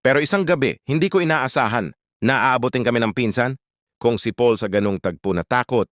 Pero isang gabi, hindi ko inaasahan na aabutin kami ng pinsan. Kung si Paul sa ganung tagpo na takot.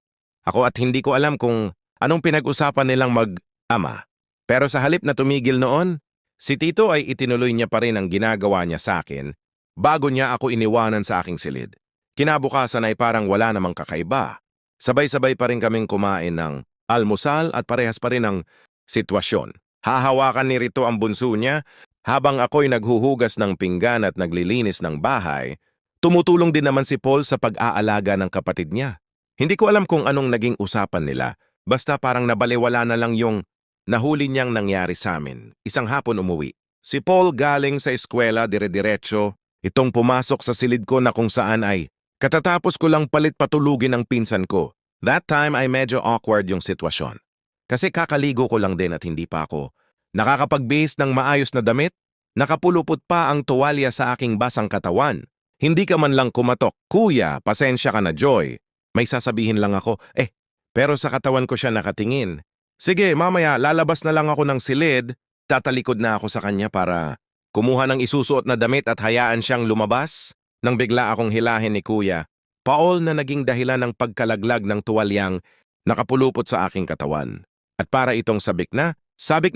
Ako at hindi ko alam kung anong pinag-usapan nilang mag-ama. Pero sa halip na tumigil noon, si Tito ay itinuloy niya pa rin ang ginagawa niya sa akin bago niya ako iniwanan sa aking silid. Kinabukasan ay parang wala namang kakaiba. Sabay-sabay pa rin kaming kumain ng almusal at parehas pa rin ang sitwasyon. Hahawakan ni Rito ang bunso niya habang ako'y naghuhugas ng pinggan at naglilinis ng bahay. Tumutulong din naman si Paul sa pag-aalaga ng kapatid niya. Hindi ko alam kung anong naging usapan nila, basta parang nabaliwala na lang yung nahuli niyang nangyari sa amin. Isang hapon umuwi. Si Paul galing sa eskwela dire-diretso, itong pumasok sa silid ko na kung saan ay katatapos ko lang palit patulugin ng pinsan ko. That time ay medyo awkward yung sitwasyon. Kasi kakaligo ko lang din at hindi pa ako nakakapagbihis ng maayos na damit, nakapulupot pa ang tuwalya sa aking basang katawan. Hindi ka man lang kumatok, "Kuya, pasensya ka na, Joy." May sasabihin lang ako, pero sa katawan ko siya nakatingin. Sige, mamaya lalabas na lang ako ng silid, tatalikod na ako sa kanya para kumuha ng isusuot na damit at hayaan siyang lumabas. Nang bigla akong hilahin ni Kuya, Paul na naging dahilan ng pagkalaglag ng tuwalyang nakapulupot sa aking katawan. At para itong sabik na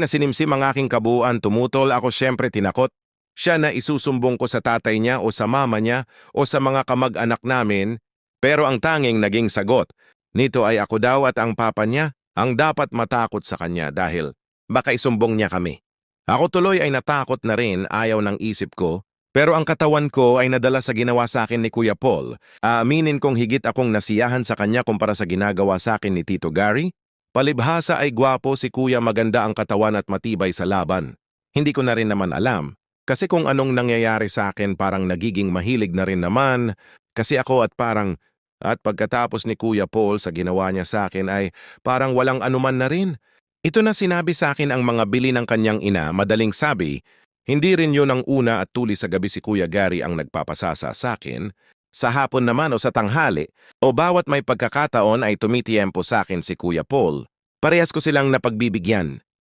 sinimsim ang aking kabuuan, tumutol ako, siyempre tinakot. Siya na isusumbong ko sa tatay niya o sa mama niya o sa mga kamag-anak namin, pero ang tanging naging sagot nito ay ako daw at ang papa niya ang dapat matakot sa kanya dahil baka isumbong niya kami. Ako tuloy ay natakot na rin, ayaw ng isip ko, pero ang katawan ko ay nadala sa ginawa sa akin ni Kuya Paul. Aaminin kong higit akong nasiyahan sa kanya kumpara sa ginagawa sa akin ni Tito Gary. Palibhasa ay gwapo si Kuya, maganda ang katawan at matibay sa laban. Hindi ko na rin naman alam. Kasi kung anong nangyayari sa akin, parang nagiging mahilig na rin naman. Kasi ako at pagkatapos ni Kuya Paul sa ginawa niya sa akin ay parang walang anuman na rin. Ito na sinabi sa akin ang mga bili ng kanyang ina, madaling sabi, hindi rin yun ang una at tuli sa gabi si Kuya Gary ang nagpapasasa sa akin. Sa hapon naman o sa tanghali, o bawat may pagkakataon ay tumitiyempo sa akin si Kuya Paul. Parehas ko silang napagbibigyan.